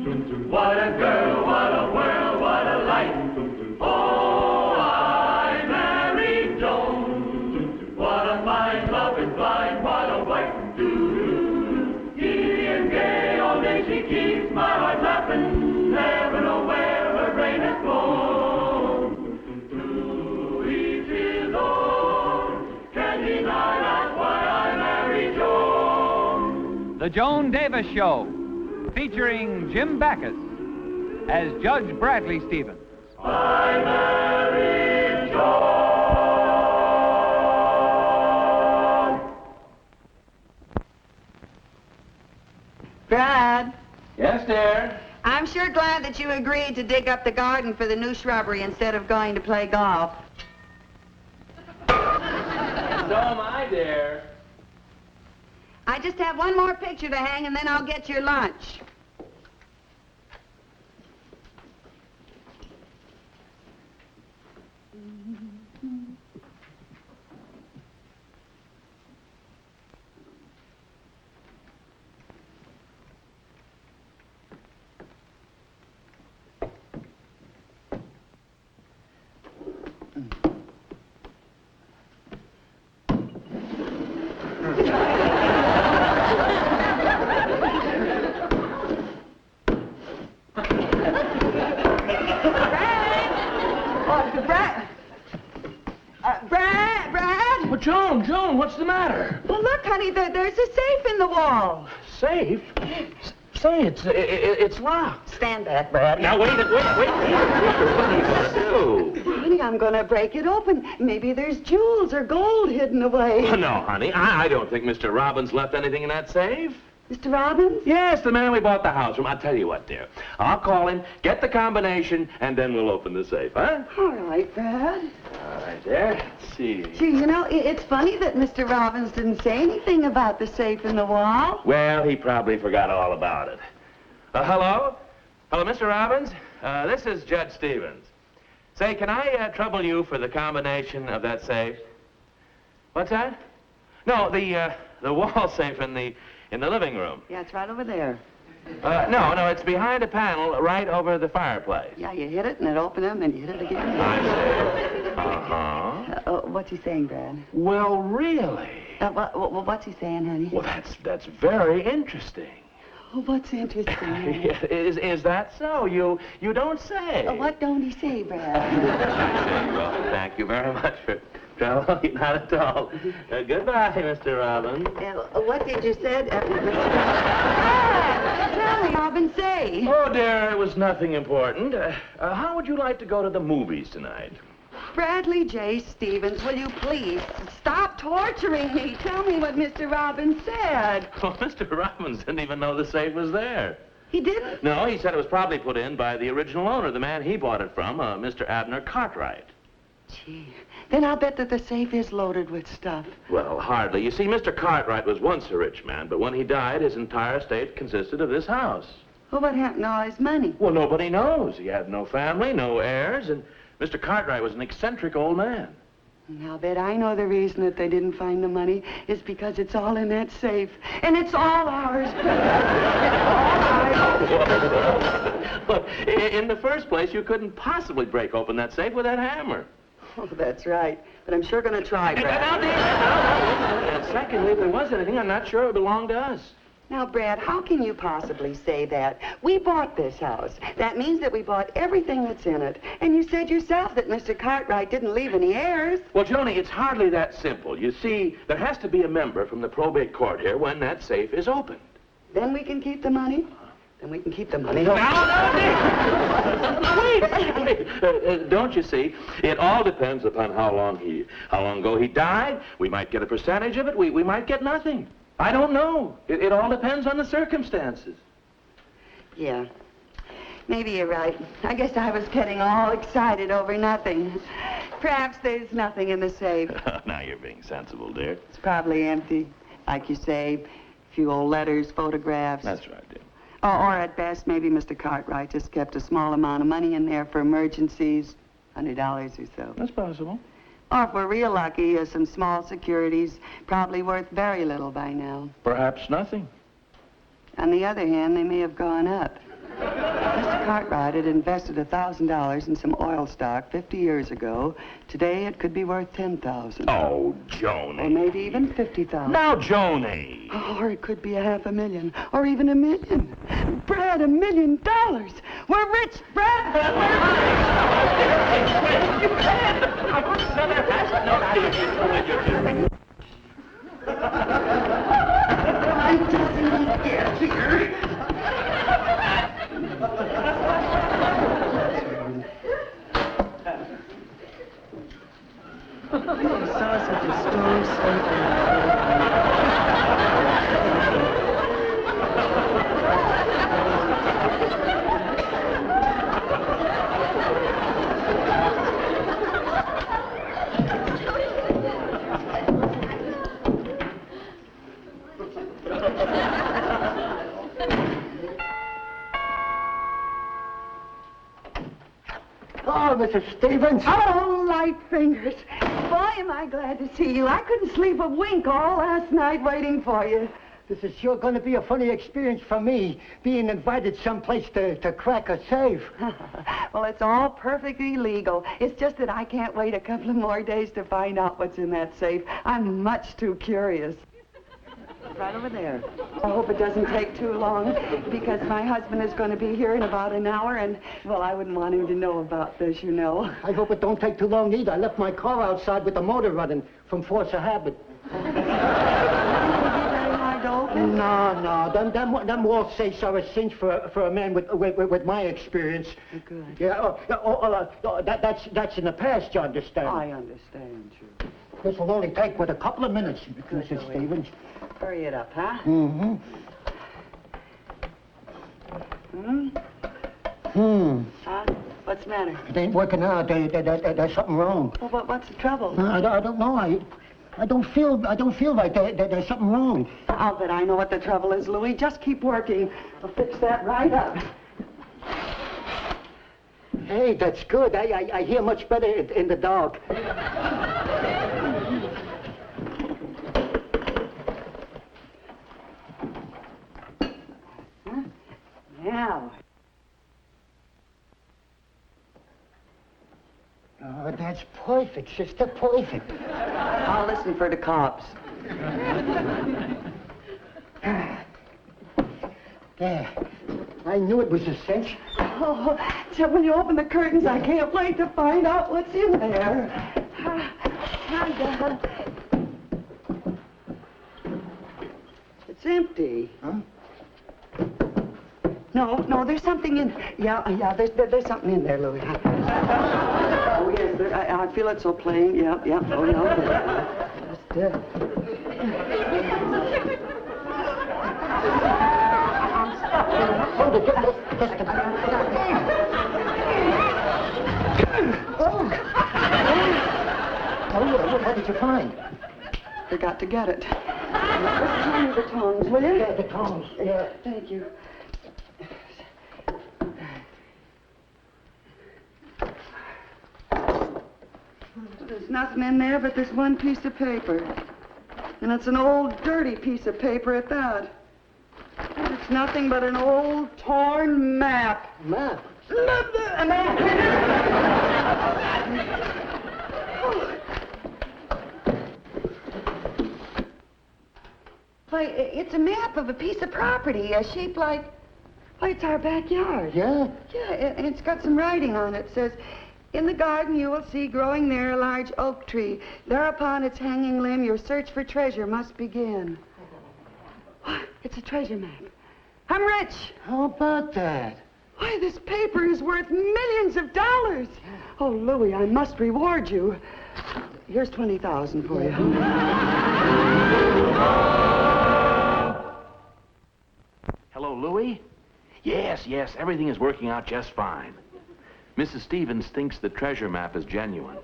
What a girl, what a world, what a life. Oh, I married Joan. What a fine love is blind, what a wife. Giddy and gay, all day she keeps my heart laughing. Never know where her brain has flown. To each his own. Can't deny that's why I married Joan. The Joan Davis Show, featuring Jim Bacchus as Judge Bradley Stevens. I married Joan. Brad, Yes, dear. I'm sure glad that you agreed to dig up the garden for the new shrubbery instead of going to play golf. So am I, dear. I just have one more picture to hang and then I'll get your lunch. Well, Joan, what's the matter? Well, look, honey, there's a safe in the wall. Safe? Say, it's locked. Stand back, Brad. Now, wait. What are you going to do? Honey, I'm going to break it open. Maybe there's jewels or gold hidden away. Oh, no, honey, I don't think Mr. Robbins left anything in that safe. Mr. Robbins? Yes, the man we bought the house from. I'll tell you what, dear. I'll call him, get the combination, and then we'll open the safe, huh? All right, Brad. All right, there. Let's see. Gee, you know, it's funny that Mr. Robbins didn't say anything about the safe in the wall. Well, he probably forgot all about it. Hello? Hello, Mr. Robbins? This is Judge Stevens. Say, can I trouble you for the combination of that safe? What's that? No, the wall safe in the living room. Yeah, it's right over there. No, it's behind a panel right over the fireplace. Yeah, you hit it and it opened up and you hit it again. I see. Uh-huh. What's he saying, Brad? Well, really? What's he saying, honey? Well, that's very interesting. Oh, what's interesting? Honey? Is that so? You don't say. What don't he say, Brad? I see. Well, thank you very much for trouble. Not at all. Goodbye, Mr. Robbins. What did you say? Brad, tell me, Robin, say. Oh, dear, it was nothing important. How would you like to go to the movies tonight? Bradley J. Stevens, will you please stop torturing me? Tell me what Mr. Robbins said. Well, Mr. Robbins didn't even know the safe was there. He didn't? No, he said it was probably put in by the original owner, the man he bought it from, Mr. Abner Cartwright. Gee, then I'll bet that the safe is loaded with stuff. Well, hardly. You see, Mr. Cartwright was once a rich man, but when he died, his entire estate consisted of this house. Well, what happened to all his money? Well, nobody knows. He had no family, no heirs, and Mr. Cartwright was an eccentric old man. And I'll bet I know the reason that they didn't find the money is because it's all in that safe. And it's all ours. It's all ours. Look, in the first place, you couldn't possibly break open that safe with that hammer. Oh, that's right. But I'm sure going to try, Brad. And secondly, if there was anything, I'm not sure it would belong to us. Now, Brad, how can you possibly say that? We bought this house. That means that we bought everything that's in it. And you said yourself that Mr. Cartwright didn't leave any heirs. Well, Joni, it's hardly that simple. You see, there has to be a member from the probate court here when that safe is opened. Then we can keep the money? Then we can keep the money. No, wait. Don't you see? It all depends upon how long ago he died. We might get a percentage of it. We might get nothing. I don't know. It all depends on the circumstances. Yeah. Maybe you're right. I guess I was getting all excited over nothing. Perhaps there's nothing in the safe. Now you're being sensible, dear. It's probably empty. Like you say, a few old letters, photographs. That's right, dear. Or at best, maybe Mr. Cartwright just kept a small amount of money in there for emergencies, $100 or so. That's possible. Or if we're real lucky, some small securities, probably worth very little by now. Perhaps nothing. On the other hand, they may have gone up. Mr. Cartwright had invested $1,000 in some oil stock 50 years ago. Today, it could be worth $10,000. Oh, Joan. Or maybe even $50,000. Now, Joni. Or it could be $500,000, or even $1 million. Brad, $1 million. We're rich, Brad. I doesn't get here. Sausage is so sleepy. Oh, Mrs. Stevens. Oh, light fingers. Boy, am I glad to see you. I couldn't sleep a wink all last night waiting for you. This is sure going to be a funny experience for me, being invited someplace to crack a safe. Well, it's all perfectly legal. It's just that I can't wait a couple of more days to find out what's in that safe. I'm much too curious. Right over there. I hope it doesn't take too long, because my husband is going to be here in about an hour, and, well, I wouldn't want him to know about this, you know. I hope it don't take too long either. I left my car outside with the motor running from force of habit. No. Them wall safes are a cinch for a man with my experience. Good. Yeah. That's in the past, you understand. I understand you. This will only take but a couple of minutes, Mrs. Louie. Stevens. Hurry it up, huh? Mm-hmm. What's the matter? It ain't working out. There's something wrong. Well, what's the trouble? I don't know. I don't feel like there's something wrong. I'll bet I know what the trouble is, Louie. Just keep working. I'll fix that right up. Hey, that's good. I hear much better in the dark. Now. Oh, that's perfect, sister, perfect. I'll listen for the cops. There. I knew it was a cinch. Oh, so when you open the curtains, I can't wait to find out what's in there. Hi, Dad. It's empty. Huh? No, there's something in. Yeah, there's something in there, Louie. Oh, yes, I feel it so plain. Yeah. Oh, no. Just, Hold it, just a Oh, what did you find? Forgot to get it. Hand me the tongs, will you? Yeah, the tongs. Yeah. Thank you. There's nothing in there but this one piece of paper. And it's an old, dirty piece of paper at that. It's nothing but an old, torn map. Map? A map! Why, it's a map of a piece of property, shaped like... Why, it's our backyard. Yeah? Yeah, and it's got some writing on it. It says, "In the garden you will see growing there a large oak tree. There upon its hanging limb your search for treasure must begin." What? It's a treasure map. I'm rich. How about that? Why, this paper is worth millions of dollars. Oh, Louie, I must reward you. Here's $20,000 for you. Hello, Louie? Yes, everything is working out just fine. Mrs. Stevens thinks the treasure map is genuine.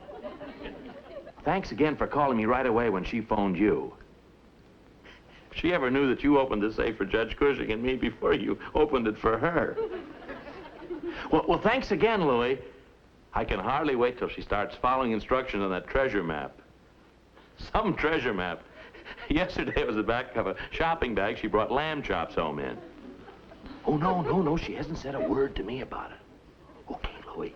Thanks again for calling me right away when she phoned you. If she ever knew that you opened the safe for Judge Cushing and me before you opened it for her. Well, thanks again, Louie. I can hardly wait till she starts following instructions on that treasure map. Some treasure map. Yesterday it was the back of a shopping bag she brought lamb chops home in. Oh, no, she hasn't said a word to me about it. Okay, Louie.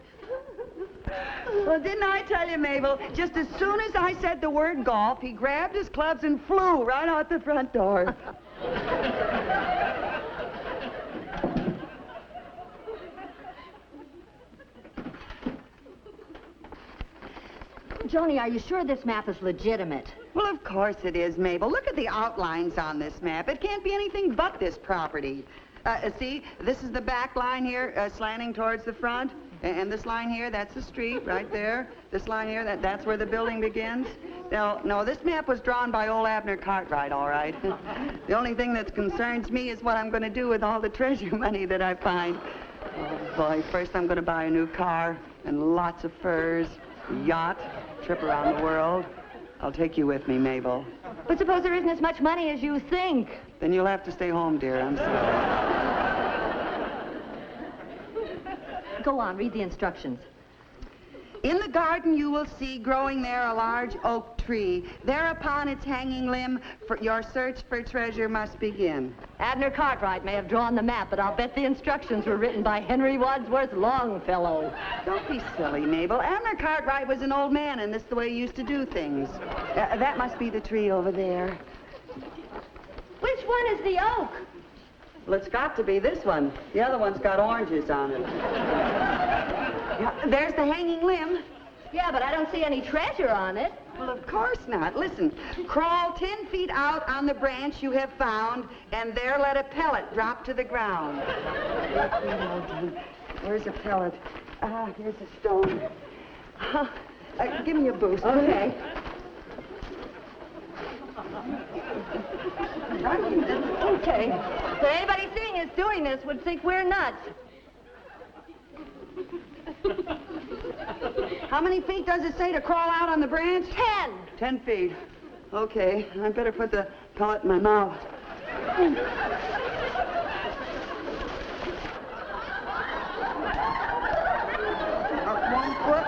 Well, didn't I tell you, Mabel? Just as soon as I said the word golf, he grabbed his clubs and flew right out the front door. Joni, are you sure this map is legitimate? Well, of course it is, Mabel. Look at the outlines on this map. It can't be anything but this property. See, this is the back line here, slanting towards the front. And this line here, that's the street right there. This line here, that's where the building begins. No, this map was drawn by old Abner Cartwright, all right. The only thing that concerns me is what I'm going to do with all the treasure money that I find. Oh, boy, first I'm going to buy a new car and lots of furs, a yacht, trip around the world. I'll take you with me, Mabel. But suppose there isn't as much money as you think. Then you'll have to stay home, dear. I'm sorry. Go on, read the instructions. In the garden you will see growing there a large oak tree. There upon its hanging limb, your search for treasure must begin. Abner Cartwright may have drawn the map, but I'll bet the instructions were written by Henry Wadsworth Longfellow. Don't be silly, Mabel. Abner Cartwright was an old man, and this is the way he used to do things. That must be the tree over there. Which one is the oak? Well, it's got to be this one. The other one's got oranges on it. Yeah, there's the hanging limb. Yeah, but I don't see any treasure on it. Well, of course not. Listen, crawl 10 feet out on the branch you have found, and there let a pellet drop to the ground. Where's a pellet? Here's a stone. Give me a boost. Okay. Okay. So anybody seeing us doing this would think we're nuts. How many feet does it say to crawl out on the branch? 10. 10 feet. Okay, I better put the pellet in my mouth. Up 1 foot.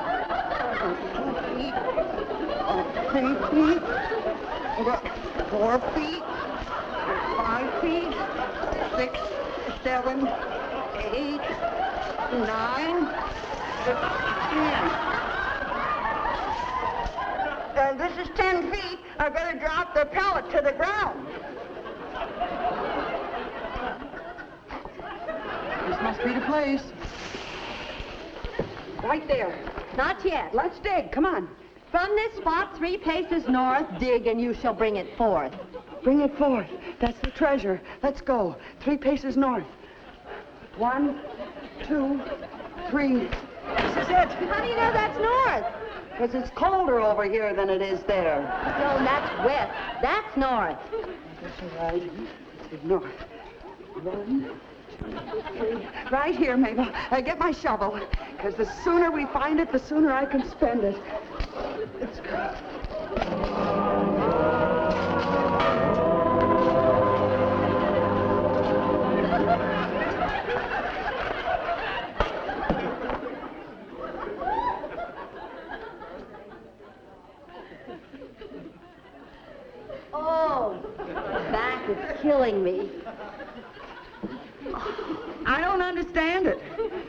2 feet. 3 feet. 4 feet. 5 feet. 6, 7, 8, 9, 10. This is 10 feet. I better drop the pellet to the ground. This must be the place. Right there. Not yet. Let's dig. Come on. From this spot 3 paces north, dig, and you shall bring it forth. Bring it forth. That's the treasure. Let's go. 3 paces north. 1, 2, 3. This is it. How do you know that's north? Because it's colder over here than it is there. No, that's west. That's north. That's right. It's north. 1, 2, 3. Right here, Mabel. Get my shovel. Because the sooner we find it, the sooner I can spend it. Let's go. Oh, back is killing me. I don't understand it.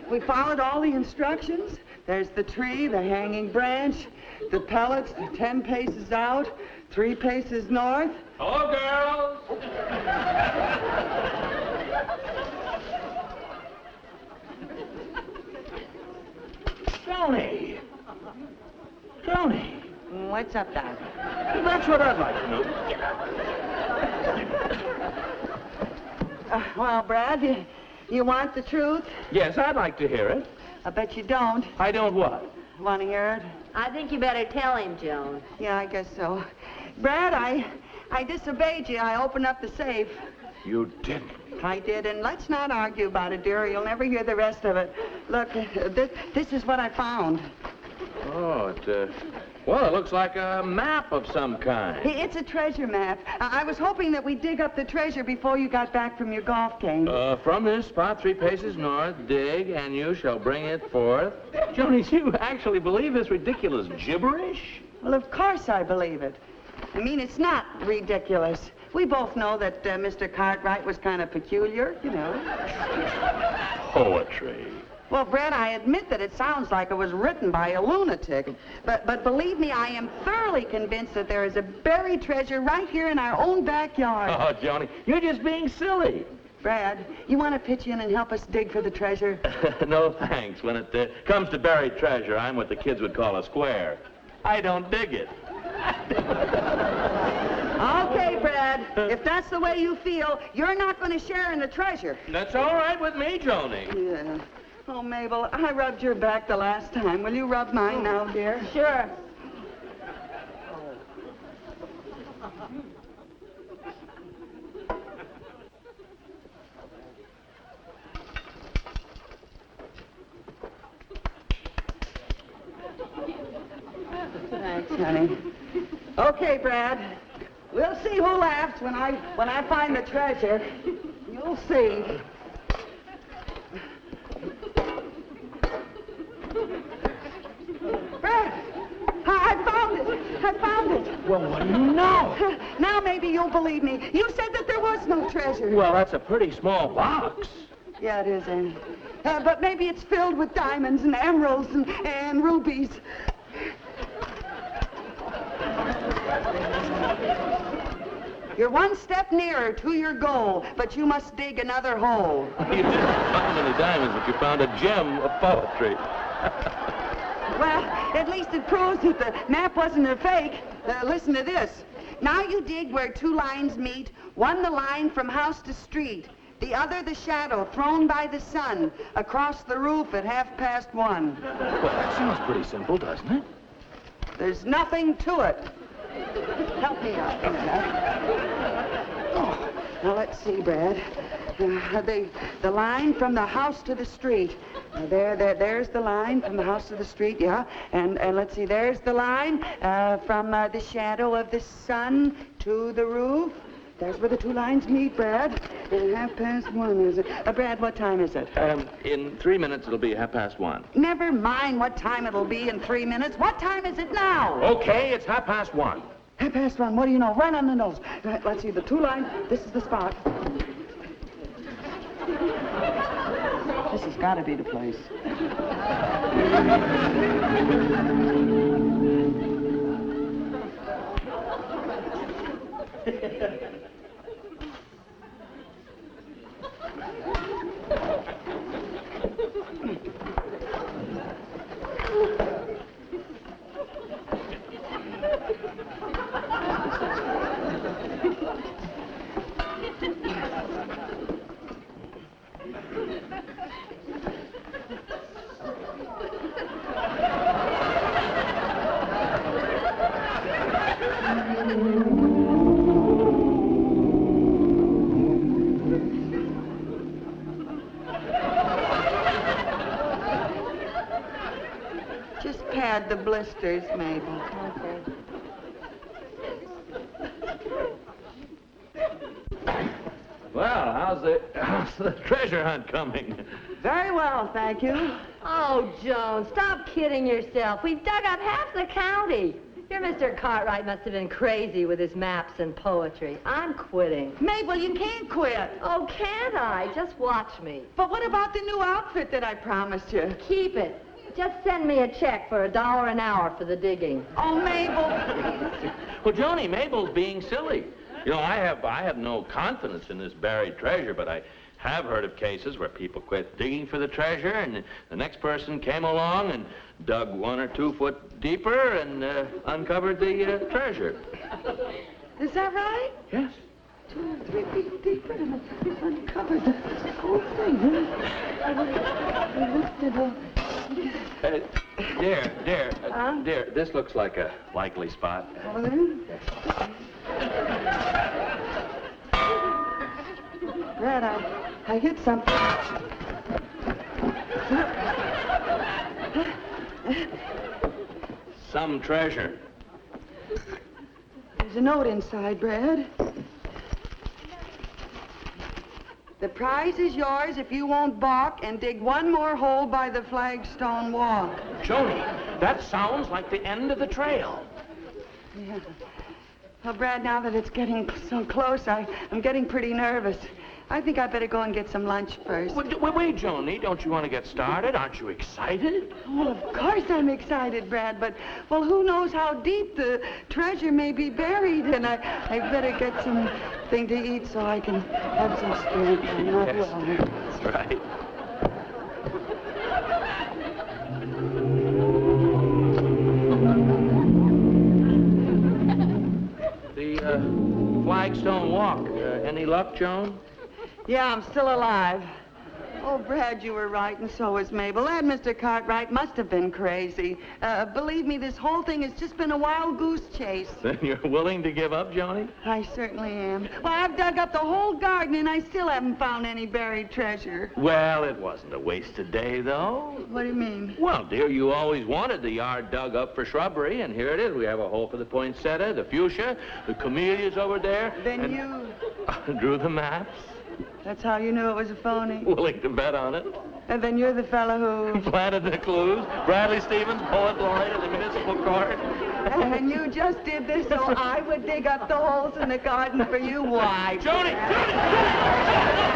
We followed all the instructions. There's the tree, the hanging branch, the pellets, 10 paces out, 3 paces north. Hello, girls. Johnny. Johnny. What's up, Doc? That's what I'd like to know. Get up. Well, Brad, you want the truth? Yes, I'd like to hear it. I bet you don't. I don't what? Want to hear it? I think you better tell him, Joan. Yeah, I guess so. Brad, I disobeyed you. I opened up the safe. You didn't. I did, and let's not argue about it, dear. You'll never hear the rest of it. Look, this is what I found. Oh, well, it looks like a map of some kind. It's a treasure map. I was hoping that we'd dig up the treasure before you got back from your golf game. From this spot 3 paces north, dig, and you shall bring it forth. Joni, you actually believe this ridiculous gibberish? Well, of course I believe it. I mean, it's not ridiculous. We both know that Mr. Cartwright was kind of peculiar, you know. Poetry. Well, Brett, I admit that it sounds like it was written by a lunatic. But believe me, I am thoroughly convinced that there is a buried treasure right here in our own backyard. Oh, Joni, you're just being silly. Brad, you want to pitch in and help us dig for the treasure? No, thanks. When it comes to buried treasure, I'm what the kids would call a square. I don't dig it. Okay, Brad. If that's the way you feel, you're not going to share in the treasure. That's all right with me, Joni. Yeah. Oh, Mabel, I rubbed your back the last time. Will you rub mine now, dear? Sure. Thanks, honey. Okay, Brad. We'll see who laughs when I find the treasure. You'll see. Brad, I found it. I found it. Well, what do you know? Now maybe you'll believe me. You said that there was no treasure. Well, that's a pretty small box. Yeah, it is, Annie. But maybe it's filled with diamonds and emeralds and rubies. You're one step nearer to your goal, but you must dig another hole. You didn't find any diamonds, but you found a gem of poetry. Well, at least it proves that the map wasn't a fake. Listen to this. Now you dig where two lines meet, one the line from house to street, the other the shadow thrown by the sun across the roof at 1:30. Well, that sounds pretty simple, doesn't it? There's nothing to it. Help me out. Oh, now let's see, Brad. The line from the house to the street. There's the line from the house to the street, yeah. And let's see, there's the line from the shadow of the sun to the roof. There's where the two lines meet, Brad. And 1:30, is it? Brad, what time is it? In 3 minutes, it'll be 1:30. Never mind what time it'll be in 3 minutes. What time is it now? Okay, it's 1:30. 1:30, what do you know? Right on the nose. Right, let's see, the two lines. This is the spot. This has got to be the place. Just pad the blisters, Mabel. Okay. Well, how's the treasure hunt coming? Very well, thank you. Oh, Joan, stop kidding yourself. We've dug up half the county. Your Mr. Cartwright must have been crazy with his maps and poetry. I'm quitting. Mabel, you can't quit. Oh, can't I? Just watch me. But what about the new outfit that I promised you? Keep it. Just send me a check for $1 an hour for the digging. Oh, Mabel. Well, Joni, Mabel's being silly. You know, I have no confidence in this buried treasure, but I have heard of cases where people quit digging for the treasure, and the next person came along and dug 1 or 2 foot deeper and uncovered the treasure. Is that right? Yes. 2 or 3 feet deeper and uncovered the whole thing. I lifted up. Dear, this looks like a likely spot. Over there? Brad, I hit something. Some treasure. There's a note inside, Brad. The prize is yours if you won't balk and dig 1 more hole by the flagstone walk. Joni, that sounds like the end of the trail. Yeah. Well, Brad, now that it's getting so close, I'm getting pretty nervous. I think I better go and get some lunch first. Wait, Joni. Don't you want to get started? Aren't you excited? Well, of course I'm excited, Brad, but, well, who knows how deep the treasure may be buried, and I better get something to eat so I can have some strength. I'm not well. That's right. The Flagstone Walk. Any luck, Joan? Yeah, I'm still alive. Oh, Brad, you were right, and so was Mabel. That Mr. Cartwright must have been crazy. Believe me, this whole thing has just been a wild goose chase. Then you're willing to give up, Joni? I certainly am. Well, I've dug up the whole garden, and I still haven't found any buried treasure. Well, it wasn't a wasted day, though. What do you mean? Well, dear, you always wanted the yard dug up for shrubbery, and here it is. We have a hole for the poinsettia, the fuchsia, the camellias over there. Then you... drew the maps. That's how you knew it was a phony? Willing to bet on it. And then you're the fellow who... Planted the clues. Bradley Stevens, poet laureate of the municipal court. And you just did this so I would dig up the holes in the garden for you? Why? Joni!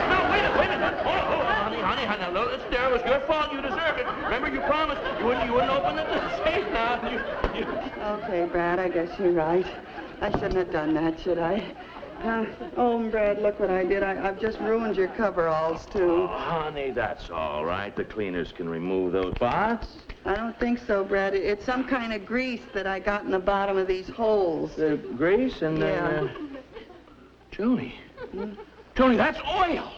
No, wait a minute. Hold on, honey. Now, it's there. It was your fault. You deserved it. Remember, you promised you wouldn't open the safe now. Okay, Brad, I guess you're right. I shouldn't have done that, should I? Oh, Brad, look what I did. I've just ruined your coveralls, too. Oh, honey, that's all right. The cleaners can remove those spots. I don't think so, Brad. It's some kind of grease that I got in the bottom of these holes. Grease and then... Joni. Joni, that's oil.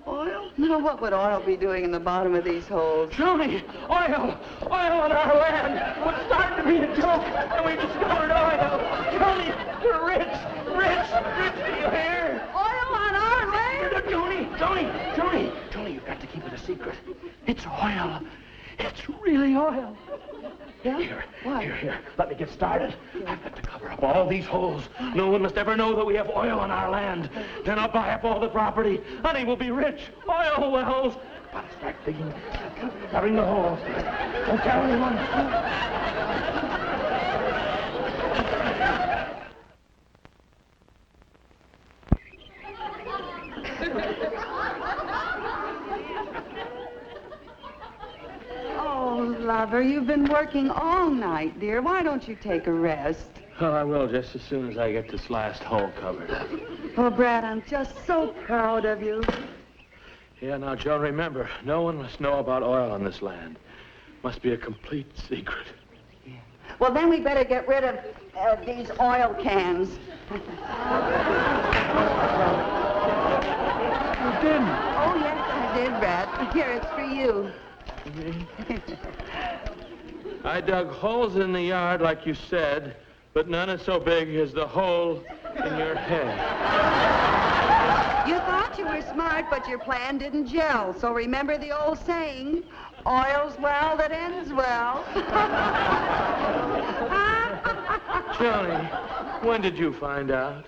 Oil? No, what would oil be doing in the bottom of these holes? Joni, oil on our land. What's starting to be a joke, and we discovered oil. Joni, we're rich, do you hear? Oil on our land? Joni, you've got to keep it a secret. It's oil. It's really oil. Yeah? Here. Let me get started. I've got to cover up all these holes. No one must ever know that we have oil on our land. Then I'll buy up all the property. Honey, we'll be rich. Oil wells. Gotta start digging. Covering the holes. Don't tell anyone. Oh, lover, you've been working all night, dear. Why don't you take a rest? Oh, I will just as soon as I get this last hole covered up. Oh, Brad, I'm just so proud of you. Yeah, now, Joan, remember, no one must know about oil on this land. Must be a complete secret. Well, then we better get rid of these oil cans. You didn't. Oh, yes, I did, Brad. Here, it's for you. I dug holes in the yard, like you said, but none is so big as the hole in your head. You thought you were smart, but your plan didn't gel. So remember the old saying, oil's well that ends well. Joni, when did you find out?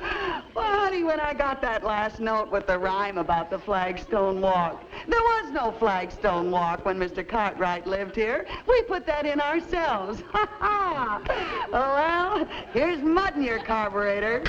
Well, honey, when I got that last note with the rhyme about the Flagstone Walk. There was no Flagstone Walk when Mr. Cartwright lived here. We put that in ourselves. Ha ha! Well, here's mud in your carburetor.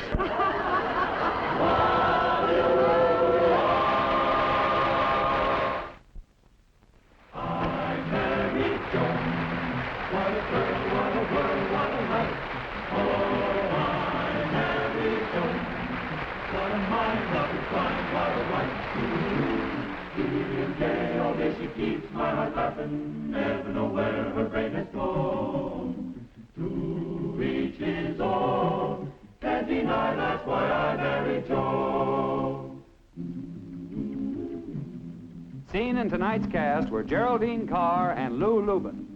She keeps my heart laughing, never know where her brain has gone. To reach his own, can't deny that's why I married Joan. Seen in tonight's cast were Geraldine Carr and Lou Lubin.